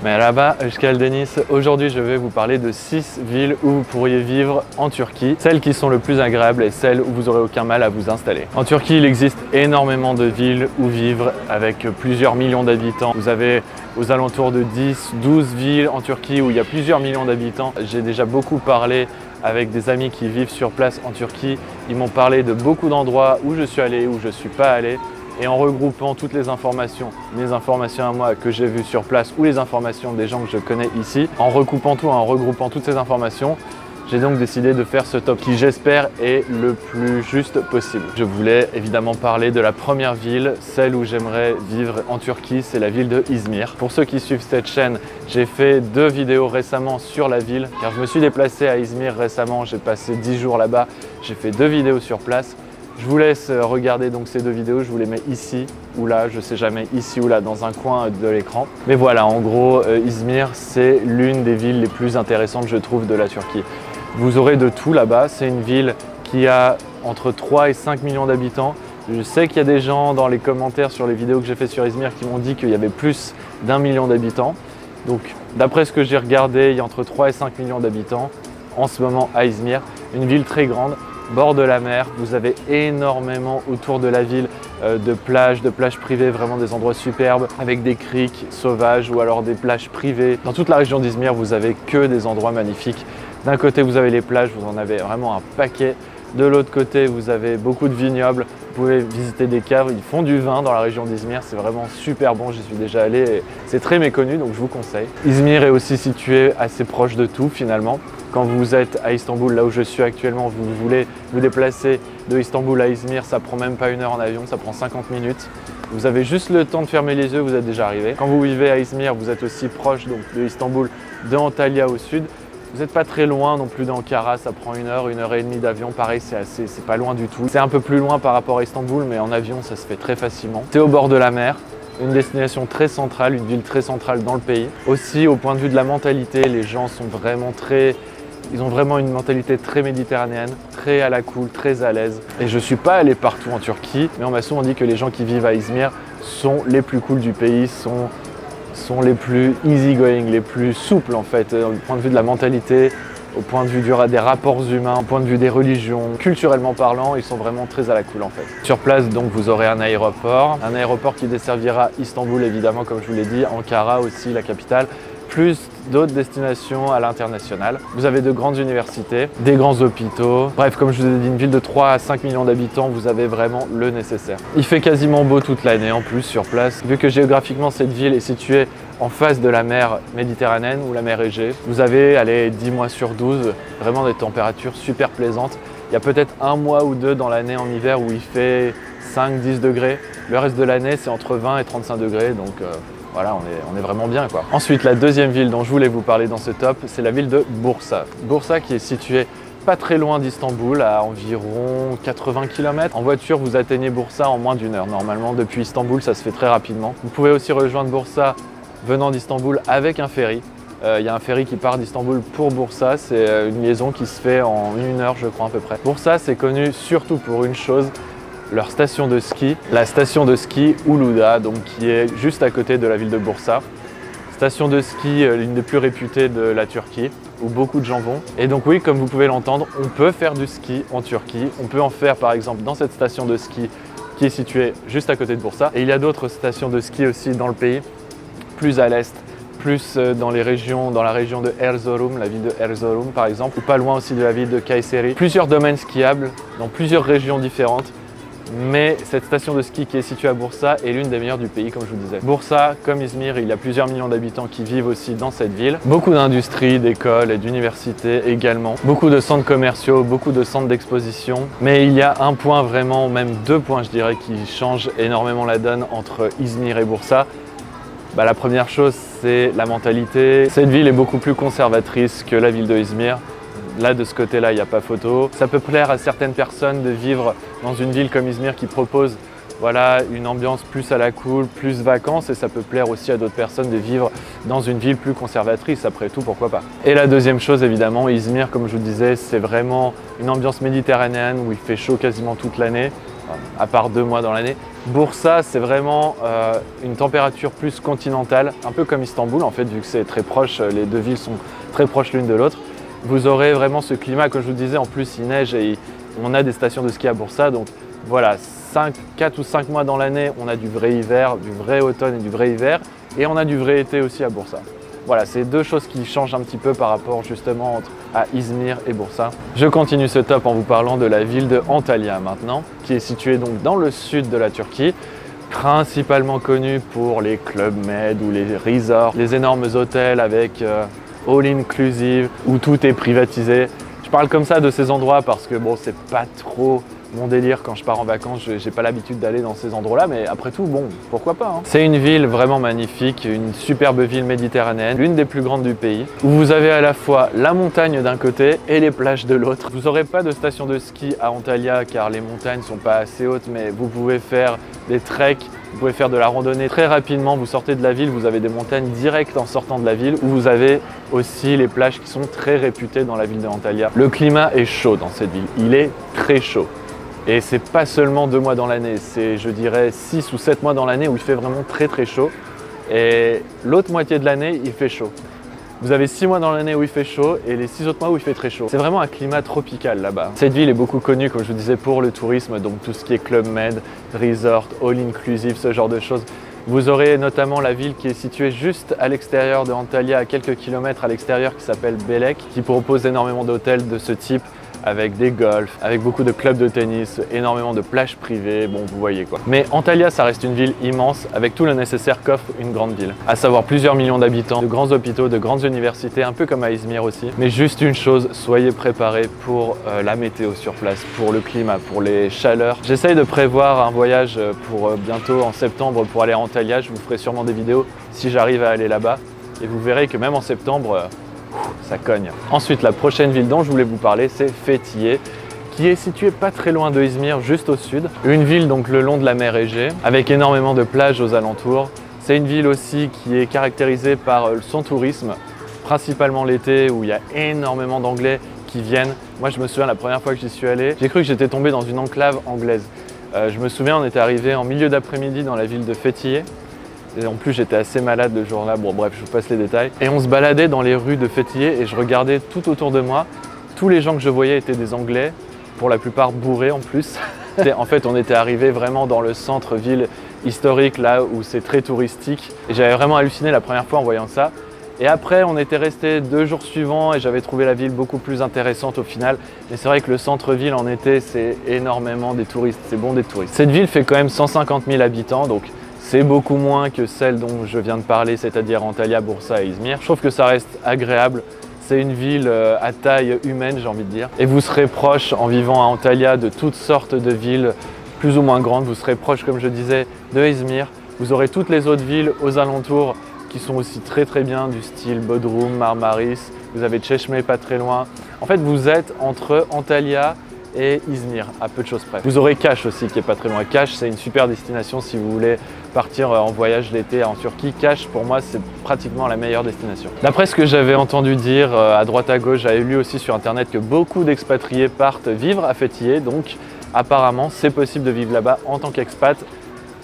Merhaba, Özkan Deniz. Aujourd'hui, je vais vous parler de 6 villes où vous pourriez vivre en Turquie, celles qui sont le plus agréables et celles où vous n'aurez aucun mal à vous installer. En Turquie, il existe énormément de villes où vivre avec plusieurs millions d'habitants. Vous avez aux alentours de 10, 12 villes en Turquie où il y a plusieurs millions d'habitants. J'ai déjà beaucoup parlé avec des amis qui vivent sur place en Turquie. Ils m'ont parlé de beaucoup d'endroits où je suis allé, où je ne suis pas allé. Et en regroupant toutes les informations, mes informations à moi que j'ai vues sur place ou les informations des gens que je connais ici, en recoupant tout, en regroupant toutes ces informations, j'ai donc décidé de faire ce top qui, j'espère, est le plus juste possible. Je voulais évidemment parler de la première ville, celle où j'aimerais vivre en Turquie, c'est la ville de Izmir. Pour ceux qui suivent cette chaîne, j'ai fait 2 vidéos récemment sur la ville, car je me suis déplacé à Izmir récemment, j'ai passé 10 jours là-bas, j'ai fait 2 vidéos sur place. Je vous laisse regarder donc ces 2 vidéos, je vous les mets ici ou là, je sais jamais, ici ou là, dans un coin de l'écran. Mais voilà, en gros, Izmir, c'est l'une des villes les plus intéressantes, je trouve, de la Turquie. Vous aurez de tout là-bas, c'est une ville qui a entre 3 et 5 millions d'habitants. Je sais qu'il y a des gens dans les commentaires sur les vidéos que j'ai fait sur Izmir qui m'ont dit qu'il y avait plus d'1 million d'habitants. Donc, d'après ce que j'ai regardé, il y a entre 3 et 5 millions d'habitants en ce moment à Izmir, une ville très grande. Bord de la mer, vous avez énormément autour de la ville de plages privées, vraiment des endroits superbes avec des criques sauvages ou alors des plages privées. Dans toute la région d'Izmir, vous avez que des endroits magnifiques. D'un côté, vous avez les plages, vous en avez vraiment un paquet. De l'autre côté, vous avez beaucoup de vignobles. Vous pouvez visiter des caves, ils font du vin dans la région d'Izmir, c'est vraiment super bon, j'y suis déjà allé et c'est très méconnu donc je vous conseille. Izmir est aussi situé assez proche de tout finalement. Quand vous êtes à Istanbul, là où je suis actuellement, vous voulez vous déplacer de Istanbul à Izmir, ça prend même pas 1 heure en avion, ça prend 50 minutes. Vous avez juste le temps de fermer les yeux, vous êtes déjà arrivé. Quand vous vivez à Izmir, vous êtes aussi proche donc, de Istanbul, de Antalya au sud. Vous n'êtes pas très loin non plus d'Ankara, ça prend 1 heure, 1 heure et demie d'avion, pareil c'est pas loin du tout. C'est un peu plus loin par rapport à Istanbul, mais en avion ça se fait très facilement. C'est au bord de la mer, une destination très centrale, une ville très centrale dans le pays. Aussi au point de vue de la mentalité, les gens sont vraiment ils ont vraiment une mentalité très méditerranéenne, très à la cool, très à l'aise. Et je ne suis pas allé partout en Turquie, mais on m'a souvent dit que les gens qui vivent à Izmir sont les plus cool du pays, sont les plus easygoing, les plus souples en fait, au point de vue de la mentalité, au point de vue des rapports humains, au point de vue des religions. Culturellement parlant, ils sont vraiment très à la cool en fait. Sur place, donc, vous aurez un aéroport qui desservira Istanbul évidemment, comme je vous l'ai dit, Ankara aussi, la capitale, plus d'autres destinations à l'international. Vous avez de grandes universités, des grands hôpitaux. Bref, comme je vous ai dit, une ville de 3 à 5 millions d'habitants, vous avez vraiment le nécessaire. Il fait quasiment beau toute l'année en plus sur place. Vu que géographiquement, cette ville est située en face de la mer Méditerranée ou la mer Égée, vous avez, allez, 10 mois sur 12, vraiment des températures super plaisantes. Il y a peut-être 1 mois ou 2 dans l'année en hiver où il fait 5-10 degrés. Le reste de l'année, c'est entre 20 et 35 degrés, donc voilà, on est vraiment bien quoi. Ensuite, la deuxième ville dont je voulais vous parler dans ce top, c'est la ville de Bursa. Bursa qui est située pas très loin d'Istanbul, à environ 80 km. En voiture, vous atteignez Bursa en moins d'1 heure. Normalement, depuis Istanbul, ça se fait très rapidement. Vous pouvez aussi rejoindre Bursa venant d'Istanbul avec un ferry. Il y a un ferry qui part d'Istanbul pour Bursa, c'est une liaison qui se fait en 1 heure, je crois à peu près. Bursa, c'est connu surtout pour une chose, leur station de ski, la station de ski Uludağ, donc qui est juste à côté de la ville de Bursa. Station de ski, l'une des plus réputées de la Turquie, où beaucoup de gens vont. Et donc oui, comme vous pouvez l'entendre, on peut faire du ski en Turquie. On peut en faire par exemple dans cette station de ski qui est située juste à côté de Bursa. Et il y a d'autres stations de ski aussi dans le pays, plus à l'est, plus dans la région de Erzurum, la ville de Erzurum par exemple, ou pas loin aussi de la ville de Kayseri. Plusieurs domaines skiables dans plusieurs régions différentes. Mais cette station de ski qui est située à Bursa est l'une des meilleures du pays, comme je vous disais. Bursa, comme Izmir, il y a plusieurs millions d'habitants qui vivent aussi dans cette ville. Beaucoup d'industries, d'écoles et d'universités également. Beaucoup de centres commerciaux, beaucoup de centres d'exposition. Mais il y a un point vraiment, même 2 points je dirais, qui changent énormément la donne entre Izmir et Bursa. La première chose, c'est la mentalité. Cette ville est beaucoup plus conservatrice que la ville de Izmir. Là, de ce côté-là, il n'y a pas photo. Ça peut plaire à certaines personnes de vivre dans une ville comme Izmir qui propose une ambiance plus à la cool, plus vacances, et ça peut plaire aussi à d'autres personnes de vivre dans une ville plus conservatrice. Après tout, pourquoi pas. Et la deuxième chose, évidemment, Izmir, comme je vous disais, c'est vraiment une ambiance méditerranéenne où il fait chaud quasiment toute l'année, à part 2 mois dans l'année. Bursa, c'est vraiment une température plus continentale, un peu comme Istanbul en fait, vu que c'est très proche, les deux villes sont très proches l'une de l'autre. Vous aurez vraiment ce climat, comme je vous disais, en plus il neige et on a des stations de ski à Bursa, donc voilà, 4 ou 5 mois dans l'année, on a du vrai hiver, du vrai automne et du vrai hiver, et on a du vrai été aussi à Bursa. Voilà, c'est deux choses qui changent un petit peu par rapport justement à Izmir et Bursa. Je continue ce top en vous parlant de la ville de Antalya maintenant, qui est située donc dans le sud de la Turquie, principalement connue pour les Club Med ou les resorts, les énormes hôtels avec all-inclusive, où tout est privatisé. Je parle comme ça de ces endroits parce que bon, c'est pas trop mon délire quand je pars en vacances, j'ai pas l'habitude d'aller dans ces endroits-là, mais après tout, bon, pourquoi pas hein. C'est une ville vraiment magnifique, une superbe ville méditerranéenne, l'une des plus grandes du pays, où vous avez à la fois la montagne d'un côté et les plages de l'autre. Vous n'aurez pas de station de ski à Antalya car les montagnes sont pas assez hautes, mais vous pouvez faire des treks, vous pouvez faire de la randonnée très rapidement. Vous sortez de la ville, vous avez des montagnes directes en sortant de la ville, où vous avez aussi les plages qui sont très réputées dans la ville de Antalya. Le climat est chaud dans cette ville, il est très chaud. Et c'est pas seulement 2 mois dans l'année, c'est je dirais 6 ou 7 mois dans l'année où il fait vraiment très chaud. Et l'autre moitié de l'année, il fait chaud. Vous avez 6 mois dans l'année où il fait chaud et les 6 autres mois où il fait très chaud. C'est vraiment un climat tropical là-bas. Cette ville est beaucoup connue, comme je vous disais, pour le tourisme, donc tout ce qui est Club Med, resort, all inclusive, ce genre de choses. Vous aurez notamment la ville qui est située juste à l'extérieur de Antalya, à quelques kilomètres à l'extérieur, qui s'appelle Belek, qui propose énormément d'hôtels de ce type, avec des golfs, avec beaucoup de clubs de tennis, énormément de plages privées, bon vous voyez quoi. Mais Antalya, ça reste une ville immense avec tout le nécessaire qu'offre une grande ville. À savoir plusieurs millions d'habitants, de grands hôpitaux, de grandes universités, un peu comme à Izmir aussi. Mais juste une chose, soyez préparés pour la météo sur place, pour le climat, pour les chaleurs. J'essaye de prévoir un voyage pour bientôt en septembre pour aller à Antalya. Je vous ferai sûrement des vidéos si j'arrive à aller là-bas. Et vous verrez que même en septembre, ça cogne. Ensuite, la prochaine ville dont je voulais vous parler, c'est Fethiye, qui est située pas très loin de Izmir, juste au sud. Une ville donc le long de la mer Égée, avec énormément de plages aux alentours. C'est une ville aussi qui est caractérisée par son tourisme, principalement l'été où il y a énormément d'Anglais qui viennent. Moi, je me souviens la première fois que j'y suis allé, j'ai cru que j'étais tombé dans une enclave anglaise. Je me souviens, on était arrivé en milieu d'après-midi dans la ville de Fethiye. Et en plus, j'étais assez malade le jour-là. Bon, bref, je vous passe les détails. Et on se baladait dans les rues de Fethiye et je regardais tout autour de moi. Tous les gens que je voyais étaient des Anglais, pour la plupart bourrés en plus. En fait, on était arrivé vraiment dans le centre-ville historique, là où c'est très touristique. Et j'avais vraiment halluciné la première fois en voyant ça. Et après, on était resté 2 jours suivants et j'avais trouvé la ville beaucoup plus intéressante au final. Mais c'est vrai que le centre-ville en été, c'est énormément des touristes. C'est bon des touristes. Cette ville fait quand même 150 000 habitants, donc c'est beaucoup moins que celle dont je viens de parler, c'est-à-dire Antalya, Bursa et Izmir. Je trouve que ça reste agréable. C'est une ville à taille humaine, j'ai envie de dire. Et vous serez proche, en vivant à Antalya, de toutes sortes de villes plus ou moins grandes. Vous serez proche, comme je disais, de Izmir. Vous aurez toutes les autres villes aux alentours qui sont aussi très bien, du style Bodrum, Marmaris. Vous avez Çeşme pas très loin. En fait, vous êtes entre Antalya et Izmir, à peu de choses près. Vous aurez Kaş aussi qui est pas très loin. Kaş, c'est une super destination si vous voulez partir en voyage l'été en Turquie. Kaş, pour moi, c'est pratiquement la meilleure destination. D'après ce que j'avais entendu dire à droite à gauche, j'avais lu aussi sur internet que beaucoup d'expatriés partent vivre à Fethiye, donc apparemment c'est possible de vivre là-bas en tant qu'expat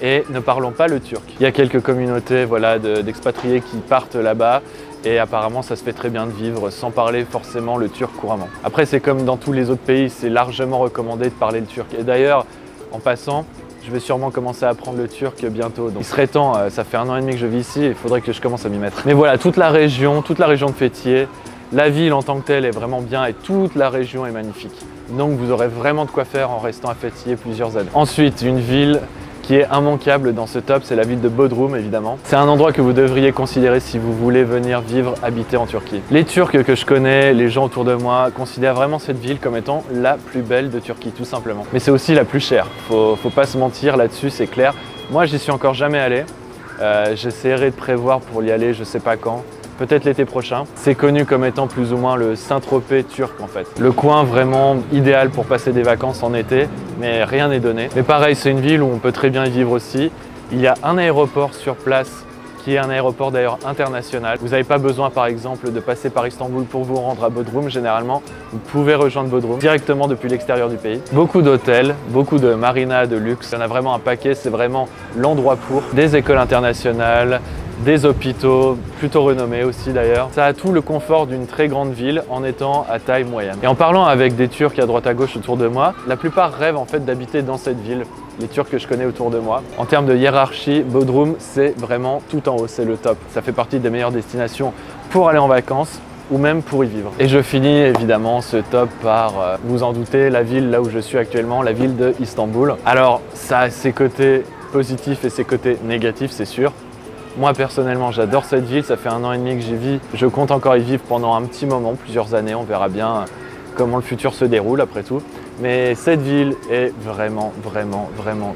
et ne parlons pas le turc. Il y a quelques communautés voilà, d'expatriés qui partent là-bas. Et apparemment, ça se fait très bien de vivre sans parler forcément le turc couramment. Après, c'est comme dans tous les autres pays, c'est largement recommandé de parler le turc. Et d'ailleurs, en passant, je vais sûrement commencer à apprendre le turc bientôt. Donc il serait temps, ça fait 1 an et demi que je vis ici, il faudrait que je commence à m'y mettre. Mais voilà, toute la région de Fethiye, la ville en tant que telle est vraiment bien et toute la région est magnifique. Donc vous aurez vraiment de quoi faire en restant à Fethiye plusieurs années. Ensuite, une ville qui est immanquable dans ce top, c'est la ville de Bodrum évidemment. C'est un endroit que vous devriez considérer si vous voulez venir vivre, habiter en Turquie. Les Turcs que je connais, les gens autour de moi, considèrent vraiment cette ville comme étant la plus belle de Turquie, tout simplement. Mais c'est aussi la plus chère, faut pas se mentir là-dessus, c'est clair. Moi, j'y suis encore jamais allé. J'essaierai de prévoir pour y aller, je sais pas quand. Peut-être l'été prochain. C'est connu comme étant plus ou moins le Saint-Tropez turc en fait. Le coin vraiment idéal pour passer des vacances en été, mais rien n'est donné. Mais pareil, c'est une ville où on peut très bien y vivre aussi. Il y a un aéroport sur place qui est un aéroport d'ailleurs international. Vous n'avez pas besoin par exemple de passer par Istanbul pour vous rendre à Bodrum. Généralement, vous pouvez rejoindre Bodrum directement depuis l'extérieur du pays. Beaucoup d'hôtels, beaucoup de marinas de luxe. Il y en a vraiment un paquet, c'est vraiment l'endroit pour. Des écoles internationales, des hôpitaux plutôt renommés aussi d'ailleurs. Ça a tout le confort d'une très grande ville en étant à taille moyenne. Et en parlant avec des Turcs à droite à gauche autour de moi, la plupart rêvent en fait d'habiter dans cette ville. Les Turcs que je connais autour de moi. En termes de hiérarchie, Bodrum, c'est vraiment tout en haut, c'est le top. Ça fait partie des meilleures destinations pour aller en vacances ou même pour y vivre. Et je finis évidemment ce top par, vous en doutez, la ville là où je suis actuellement, la ville de Istanbul. Alors, ça a ses côtés positifs et ses côtés négatifs, c'est sûr. Moi personnellement, j'adore cette ville, ça fait 1 an et demi que j'y vis. Je compte encore y vivre pendant un petit moment, plusieurs années, on verra bien comment le futur se déroule après tout. Mais cette ville est vraiment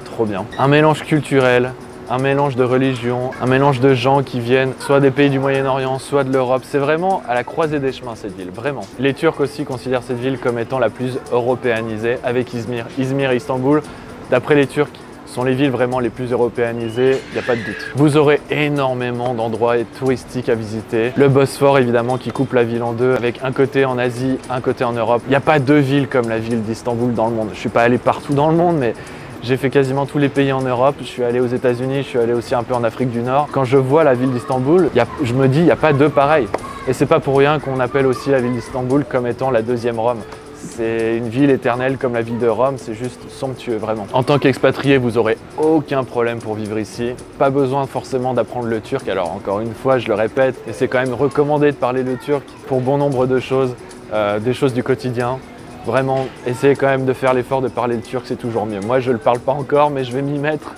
trop bien. Un mélange culturel, un mélange de religion, un mélange de gens qui viennent soit des pays du Moyen-Orient, soit de l'Europe. C'est vraiment à la croisée des chemins cette ville, vraiment. Les Turcs aussi considèrent cette ville comme étant la plus européanisée avec Izmir. Izmir et Istanbul, d'après les Turcs, sont les villes vraiment les plus européanisées, il n'y a pas de doute. Vous aurez énormément d'endroits touristiques à visiter. Le Bosphore évidemment qui coupe la ville en deux, avec un côté en Asie, un côté en Europe. Il n'y a pas 2 villes comme la ville d'Istanbul dans le monde. Je ne suis pas allé partout dans le monde, mais j'ai fait quasiment tous les pays en Europe. Je suis allé aux États-Unis, je suis allé aussi un peu en Afrique du Nord. Quand je vois la ville d'Istanbul, je me dis il n'y a pas 2 pareils. Et c'est pas pour rien qu'on appelle aussi la ville d'Istanbul comme étant la 2e Rome. C'est une ville éternelle comme la ville de Rome, c'est juste somptueux vraiment. En tant qu'expatrié, vous n'aurez aucun problème pour vivre ici. Pas besoin forcément d'apprendre le turc. Alors encore une fois, je le répète, et c'est quand même recommandé de parler le turc pour bon nombre de choses, des choses du quotidien. Vraiment, essayez quand même de faire l'effort de parler le turc, c'est toujours mieux. Moi, je ne le parle pas encore, mais je vais m'y mettre.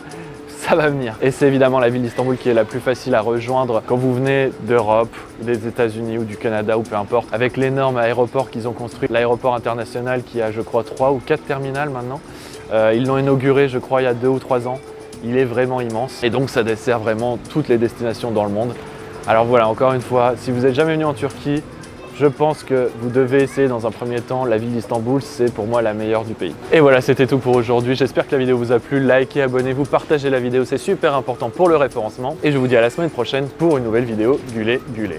Ça va venir. Et c'est évidemment la ville d'Istanbul qui est la plus facile à rejoindre quand vous venez d'Europe, des États-Unis ou du Canada ou peu importe. Avec l'énorme aéroport qu'ils ont construit, l'aéroport international qui a je crois 3 ou 4 terminals maintenant. Ils l'ont inauguré je crois il y a 2 ou 3 ans. Il est vraiment immense et donc ça dessert vraiment toutes les destinations dans le monde. Alors voilà, encore une fois, si vous n'êtes jamais venu en Turquie, je pense que vous devez essayer dans un premier temps la ville d'Istanbul, c'est pour moi la meilleure du pays. Et voilà, c'était tout pour aujourd'hui. J'espère que la vidéo vous a plu. Likez, abonnez-vous, partagez la vidéo, c'est super important pour le référencement. Et je vous dis à la semaine prochaine pour une nouvelle vidéo Gulé Gulé.